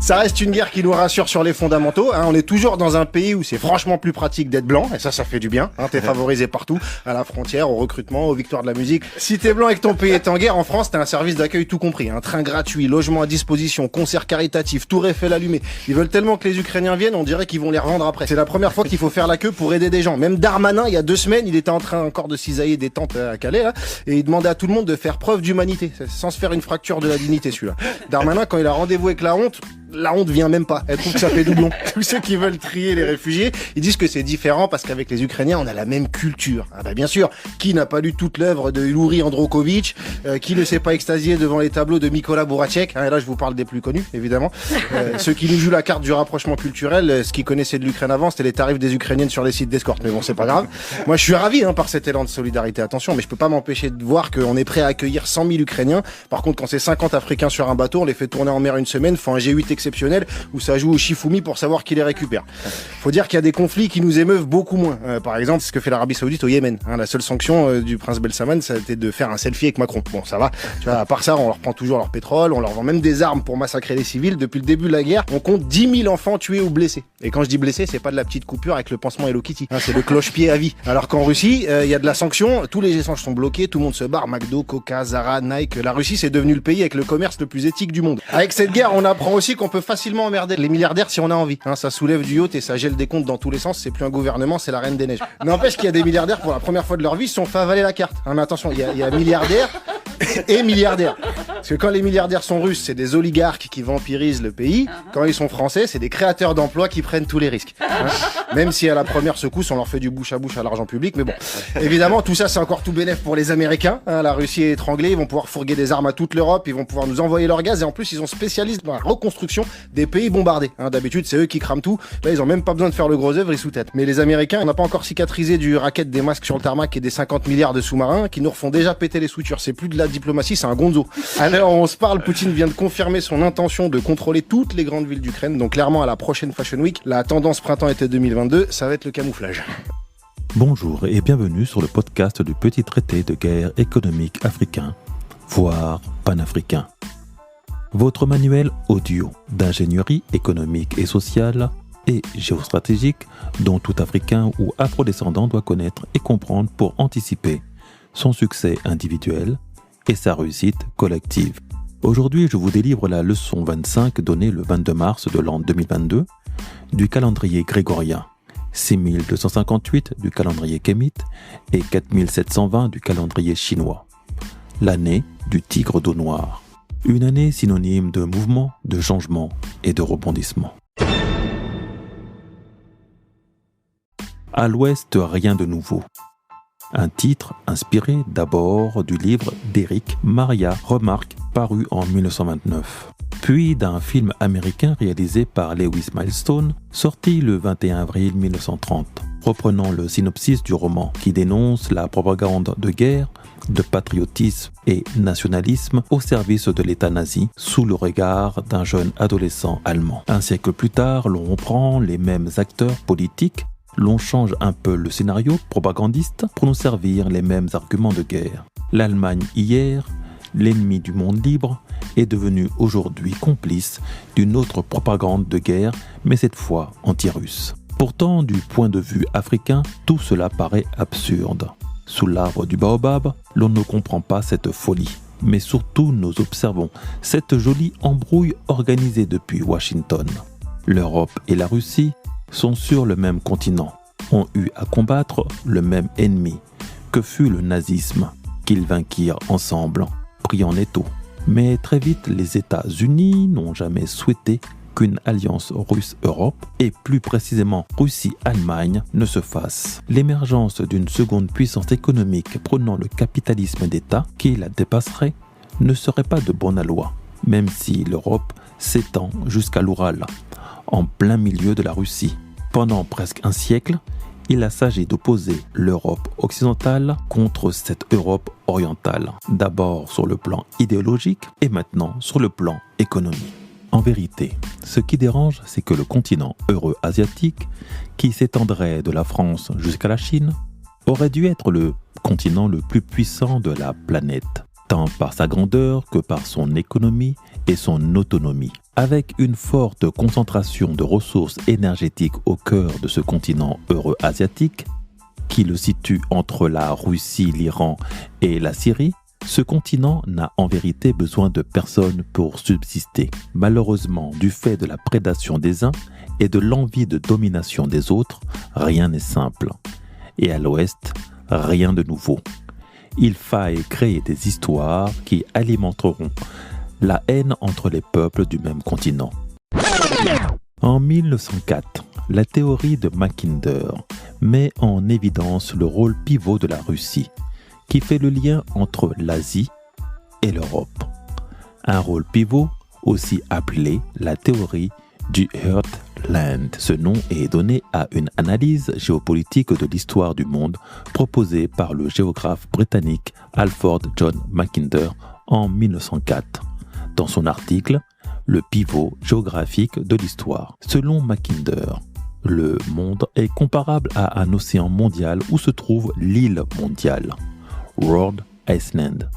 Ça reste une guerre qui nous rassure sur les fondamentaux. On est toujours dans un pays où c'est franchement plus pratique d'être blanc, et ça fait du bien. T'es favorisé partout, à la frontière, au recrutement, aux victoires de la musique. Si t'es blanc et que ton pays est en guerre, en France, t'as un service d'accueil tout compris. Un train gratuit, logement à disposition, concert caritatif, tour Eiffel allumé. Ils veulent tellement que les Ukrainiens viennent, on dirait qu'ils vont les revendre après. C'est la première fois qu'il faut faire la queue pour aider des gens. Même Darmanin, il y a 2 semaines, il était en train encore de cisailler des tentes à Calais, là, et il demandait à tout le monde de faire preuve d'humanité, sans se faire une fracture de la dignité, celui-là. Darmanin, quand il a rendez-vous avec la honte vient même pas. Elle trouve que ça fait doublon. Tous ceux qui veulent trier les réfugiés, ils disent que c'est différent parce qu'avec les Ukrainiens, on a la même culture. Bien sûr, qui n'a pas lu toute l'œuvre de Yuri Androkovitch, qui ne s'est pas extasié devant les tableaux de Mikola Bourachek, et là je vous parle des plus connus, évidemment. Ceux qui nous jouent la carte du rapprochement culturel, ce qu'ils connaissaient de l'Ukraine avant, c'était les tarifs des Ukrainiennes sur les sites d'escorte. Mais bon, c'est pas grave. Moi, je suis ravi par cet élan de solidarité. Attention, mais je peux pas m'empêcher de voir qu'on est prêt à accueillir 100 000 Ukrainiens. Par contre, quand c'est 50 Africains sur un bateau, on les fait tourner en mer une semaine, font un G8 exceptionnel où ça joue au Shifumi pour savoir qui les récupère. Faut dire qu'il y a des conflits qui nous émeuvent beaucoup moins. Par exemple, ce que fait l'Arabie Saoudite au Yémen. La seule sanction du prince Belsalman, ça a été de faire un selfie avec Macron. Bon, ça va. Tu vois, à part ça, on leur prend toujours leur pétrole, on leur vend même des armes pour massacrer les civils. Depuis le début de la guerre, on compte 10 000 enfants tués ou blessés. Et quand je dis blessés, c'est pas de la petite coupure avec le pansement Hello Kitty. C'est le cloche-pied à vie. Alors qu'en Russie, il y a de la sanction, tous les échanges sont bloqués, tout le monde se barre, McDo, Coca, Zara, Nike. La Russie, c'est devenu le pays avec le commerce le plus éthique du monde. Avec cette guerre, on apprend aussi qu'on peut facilement emmerder les milliardaires si on a envie. Ça soulève du yacht et ça gèle des comptes dans tous les sens. C'est plus un gouvernement, c'est la reine des neiges. N'empêche qu'il y a des milliardaires pour la première fois de leur vie se sont fait avaler la carte. Mais attention, il y a milliardaires et milliardaires. Parce que quand les milliardaires sont russes, c'est des oligarques qui vampirisent le pays. Quand ils sont français, c'est des créateurs d'emplois qui prennent tous les risques. Même si à la première secousse, on leur fait du bouche à bouche à l'argent public. Mais bon, évidemment, tout ça, c'est encore tout bénef pour les Américains. La Russie est étranglée, ils vont pouvoir fourguer des armes à toute l'Europe, ils vont pouvoir nous envoyer leur gaz. Et en plus, ils sont spécialistes dans la reconstruction des pays bombardés. D'habitude, c'est eux qui crament tout. Là, ils ont même pas besoin de faire le gros œuvre, ils sous-tête. Mais les Américains, on n'a pas encore cicatrisé du racket des masques sur le tarmac et des 50 milliards de sous-marins qui nous refont déjà péter les soutures. C'est plus de la diplomatie, c'est un gonzo. Alors, on se parle, Poutine vient de confirmer son intention de contrôler toutes les grandes villes d'Ukraine. Donc clairement, à la prochaine Fashion Week, la tendance printemps-été 2022, ça va être le camouflage. Bonjour et bienvenue sur le podcast du petit traité de guerre économique africain, voire panafricain. Votre manuel audio d'ingénierie économique et sociale et géostratégique dont tout Africain ou afrodescendant doit connaître et comprendre pour anticiper son succès individuel et sa réussite collective. Aujourd'hui, je vous délivre la leçon 25 donnée le 22 mars de l'an 2022 du calendrier grégorien, 6258 du calendrier kémite et 4720 du calendrier chinois. L'année du tigre d'eau noire. Une année synonyme de mouvement, de changement et de rebondissement. À l'ouest, rien de nouveau. Un titre inspiré d'abord du livre d'Eric Maria Remarque paru en 1929, puis d'un film américain réalisé par Lewis Milestone, sorti le 21 avril 1930, reprenant le synopsis du roman qui dénonce la propagande de guerre, de patriotisme et nationalisme au service de l'État nazi sous le regard d'un jeune adolescent allemand. Un siècle plus tard, l'on reprend les mêmes acteurs politiques, l'on change un peu le scénario propagandiste pour nous servir les mêmes arguments de guerre. L'Allemagne hier, l'ennemi du monde libre, est devenue aujourd'hui complice d'une autre propagande de guerre, mais cette fois anti-russe. Pourtant, du point de vue africain, tout cela paraît absurde. Sous l'arbre du baobab, l'on ne comprend pas cette folie. Mais surtout, nous observons cette jolie embrouille organisée depuis Washington. L'Europe et la Russie sont sur le même continent, ont eu à combattre le même ennemi, que fut le nazisme, qu'ils vainquirent ensemble, pris en étau. Mais très vite, les États-Unis n'ont jamais souhaité qu'une alliance russe-Europe, et plus précisément Russie-Allemagne, ne se fasse. L'émergence d'une seconde puissance économique prônant le capitalisme d'État, qui la dépasserait, ne serait pas de bonne loi, même si l'Europe s'étend jusqu'à l'Oural, en plein milieu de la Russie. Pendant presque un siècle, il a s'agi d'opposer l'Europe occidentale contre cette Europe orientale, d'abord sur le plan idéologique et maintenant sur le plan économique. En vérité, ce qui dérange, c'est que le continent euro-asiatique, qui s'étendrait de la France jusqu'à la Chine, aurait dû être le continent le plus puissant de la planète, tant par sa grandeur que par son économie et son autonomie. Avec une forte concentration de ressources énergétiques au cœur de ce continent euro-asiatique, qui le situe entre la Russie, l'Iran et la Syrie, ce continent n'a en vérité besoin de personne pour subsister. Malheureusement, du fait de la prédation des uns et de l'envie de domination des autres, rien n'est simple. Et à l'ouest, rien de nouveau. Il faille créer des histoires qui alimenteront la haine entre les peuples du même continent. En 1904, la théorie de Mackinder met en évidence le rôle pivot de la Russie, qui fait le lien entre l'Asie et l'Europe. Un rôle pivot aussi appelé la théorie du Heartland. Ce nom est donné à une analyse géopolitique de l'histoire du monde proposée par le géographe britannique Alfred John Mackinder en 1904, dans son article « Le pivot géographique de l'histoire ». Selon Mackinder, le monde est comparable à un océan mondial où se trouve l'île mondiale, World Island,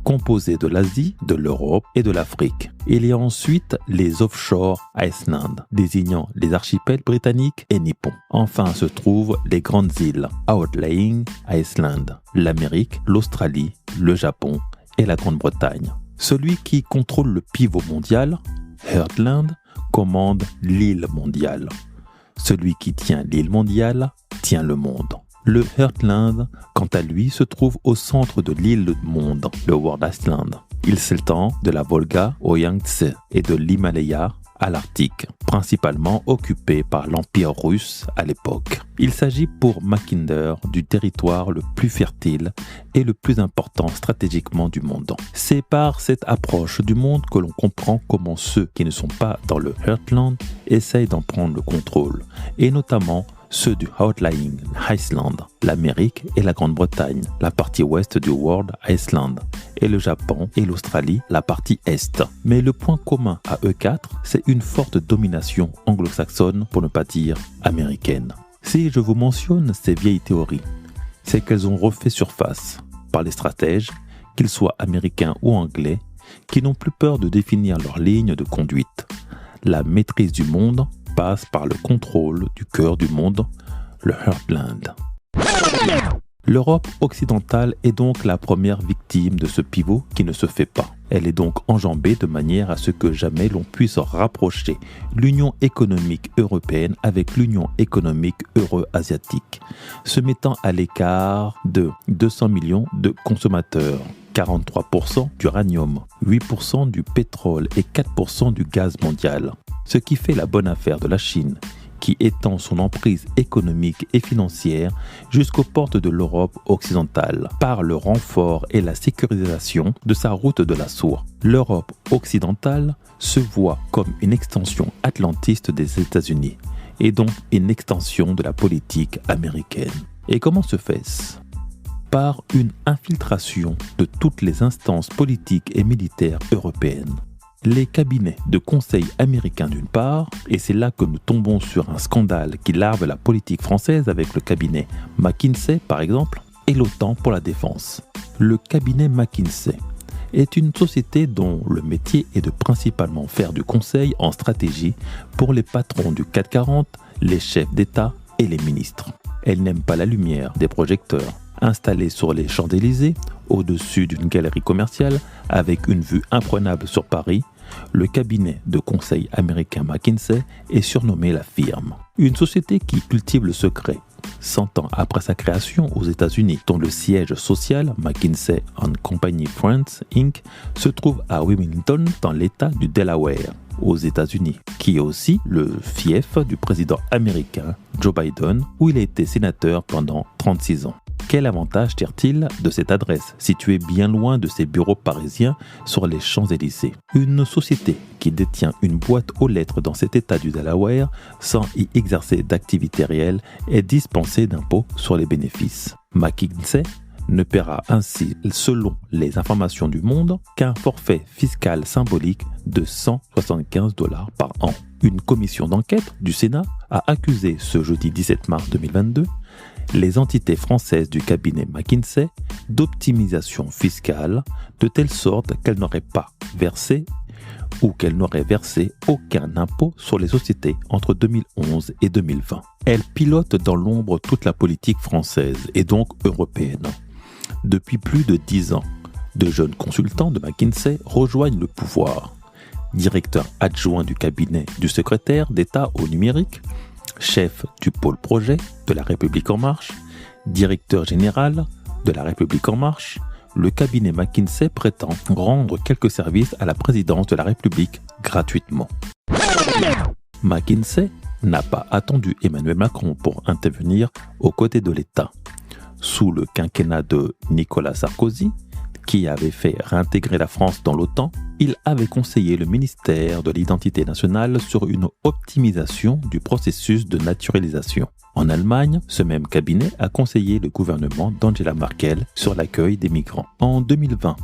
composé de l'Asie, de l'Europe et de l'Afrique. Il y a ensuite les Offshore Islands, désignant les archipels britanniques et nippons. Enfin se trouvent les grandes îles, Outlying Island, l'Amérique, l'Australie, le Japon et la Grande-Bretagne. Celui qui contrôle le pivot mondial, Heartland, commande l'île mondiale. Celui qui tient l'île mondiale tient le monde. Le Heartland, quant à lui, se trouve au centre de l'île monde, le World Island. Il s'étend de la Volga au Yangtze et de l'Himalaya à l'Arctique, principalement occupé par l'Empire russe à l'époque. Il s'agit pour Mackinder du territoire le plus fertile et le plus important stratégiquement du monde. C'est par cette approche du monde que l'on comprend comment ceux qui ne sont pas dans le Heartland essayent d'en prendre le contrôle, et notamment ceux du Outlying Island, l'Amérique et la Grande-Bretagne, la partie ouest du World Island, et le Japon et l'Australie, la partie est. Mais le point commun à eux quatre, c'est une forte domination anglo-saxonne, pour ne pas dire américaine. Si je vous mentionne ces vieilles théories, c'est qu'elles ont refait surface par les stratèges, qu'ils soient américains ou anglais, qui n'ont plus peur de définir leur ligne de conduite. La maîtrise du monde passe par le contrôle du cœur du monde, le Heartland. L'Europe occidentale est donc la première victime de ce pivot qui ne se fait pas. Elle est donc enjambée de manière à ce que jamais l'on puisse rapprocher l'Union économique européenne avec l'Union économique euro-asiatique, se mettant à l'écart de 200 millions de consommateurs, 43% d'uranium, 8% du pétrole et 4% du gaz mondial. Ce qui fait la bonne affaire de la Chine, qui étend son emprise économique et financière jusqu'aux portes de l'Europe occidentale par le renfort et la sécurisation de sa route de la soie. L'Europe occidentale se voit comme une extension atlantiste des États-Unis et donc une extension de la politique américaine. Et comment se fait-ce ? Par une infiltration de toutes les instances politiques et militaires européennes. Les cabinets de conseil américains d'une part, et c'est là que nous tombons sur un scandale qui larve la politique française avec le cabinet McKinsey par exemple, et l'OTAN pour la défense. Le cabinet McKinsey est une société dont le métier est de principalement faire du conseil en stratégie pour les patrons du CAC 40, les chefs d'État et les ministres. Elle n'aime pas la lumière des projecteurs. Installé sur les Champs-Élysées, au-dessus d'une galerie commerciale, avec une vue imprenable sur Paris, le cabinet de conseil américain McKinsey est surnommé la firme. Une société qui cultive le secret, 100 ans après sa création aux États-Unis, dont le siège social, McKinsey & Company France Inc., se trouve à Wilmington, dans l'État du Delaware, aux États-Unis, qui est aussi le fief du président américain Joe Biden, où il a été sénateur pendant 36 ans. Quel avantage tire-t-il de cette adresse, située bien loin de ses bureaux parisiens sur les Champs-Élysées ? Une société qui détient une boîte aux lettres dans cet état du Delaware, sans y exercer d'activité réelle, est dispensée d'impôts sur les bénéfices. McKinsey ne paiera ainsi, selon les informations du Monde, qu'un forfait fiscal symbolique de $175 par an. Une commission d'enquête du Sénat a accusé ce jeudi 17 mars 2022 les entités françaises du cabinet McKinsey d'optimisation fiscale de telle sorte qu'elles n'auraient pas versé ou qu'elle n'aurait versé aucun impôt sur les sociétés entre 2011 et 2020. Elle pilote dans l'ombre toute la politique française et donc européenne. Depuis plus de 10 ans, de jeunes consultants de McKinsey rejoignent le pouvoir. Directeur adjoint du cabinet du secrétaire d'État au numérique, chef du pôle projet de La République En Marche, directeur général de La République En Marche, le cabinet McKinsey prétend rendre quelques services à la présidence de la République gratuitement. McKinsey n'a pas attendu Emmanuel Macron pour intervenir aux côtés de l'État. Sous le quinquennat de Nicolas Sarkozy, qui avait fait réintégrer la France dans l'OTAN, il avait conseillé le ministère de l'Identité nationale sur une optimisation du processus de naturalisation. En Allemagne, ce même cabinet a conseillé le gouvernement d'Angela Merkel sur l'accueil des migrants. En 2020,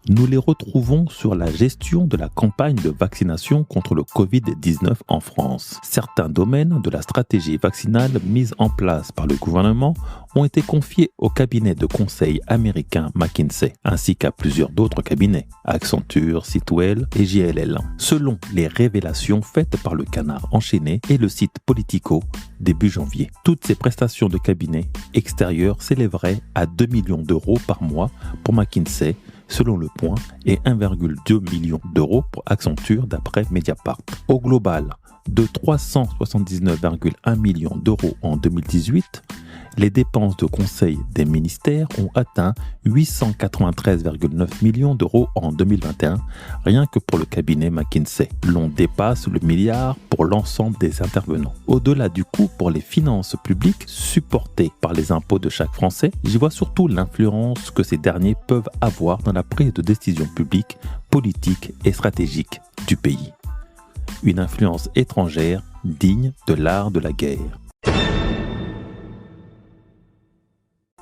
nous les retrouvons sur la gestion de la campagne de vaccination contre le Covid-19 en France. Certains domaines de la stratégie vaccinale mise en place par le gouvernement ont été confiés au cabinet de conseil américain McKinsey, ainsi qu'à plusieurs d'autres cabinets, Accenture, Sitwell et JLL, selon les révélations faites par le Canard enchaîné et le site Politico début janvier. Toutes ces prestations de cabinet extérieur s'élèveraient à 2 millions d'euros par mois pour McKinsey, selon Le Point, et 1,2 million d'euros pour Accenture d'après Mediapart. Au global, de 379,1 millions d'euros en 2018, les dépenses de conseil des ministères ont atteint 893,9 millions d'euros en 2021, rien que pour le cabinet McKinsey. L'on dépasse le milliard pour l'ensemble des intervenants. Au-delà du coût pour les finances publiques supportées par les impôts de chaque Français, j'y vois surtout l'influence que ces derniers peuvent avoir dans la prise de décision publique, politique et stratégique du pays. Une influence étrangère digne de l'art de la guerre.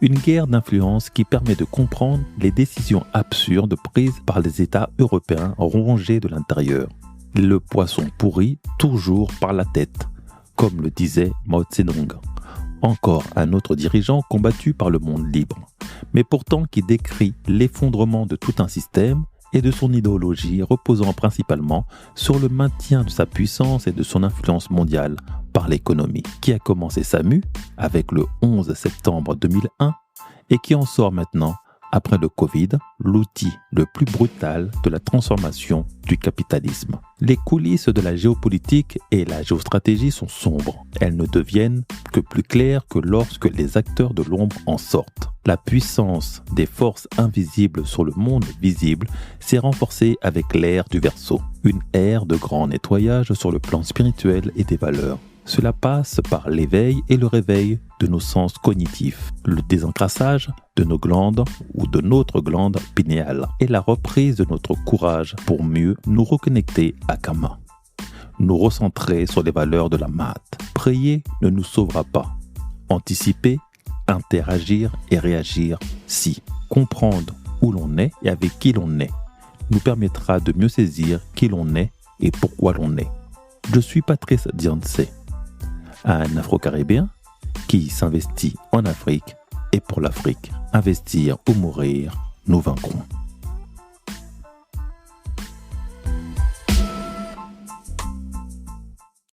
Une guerre d'influence qui permet de comprendre les décisions absurdes prises par les États européens rongés de l'intérieur. Le poisson pourri toujours par la tête, comme le disait Mao Tse-tung. Encore un autre dirigeant combattu par le monde libre, mais pourtant qui décrit l'effondrement de tout un système et de son idéologie reposant principalement sur le maintien de sa puissance et de son influence mondiale par l'économie, qui a commencé sa mue avec le 11 septembre 2001 et qui en sort maintenant, après le Covid, l'outil le plus brutal de la transformation du capitalisme. Les coulisses de la géopolitique et la géostratégie sont sombres. Elles ne deviennent que plus claires que lorsque les acteurs de l'ombre en sortent. La puissance des forces invisibles sur le monde visible s'est renforcée avec l'ère du Verseau, une ère de grand nettoyage sur le plan spirituel et des valeurs. Cela passe par l'éveil et le réveil de nos sens cognitifs, le désencrassage de nos glandes ou de notre glande pinéale et la reprise de notre courage pour mieux nous reconnecter à Kama. Nous recentrer sur les valeurs de la Maat. Prier ne nous sauvera pas. Anticiper, interagir et réagir, si. Comprendre où l'on est et avec qui l'on est nous permettra de mieux saisir qui l'on est et pourquoi l'on est. Je suis Patrice Diansé, un Afro-Caribéen qui s'investit en Afrique et pour l'Afrique. Investir ou mourir, nous vaincrons.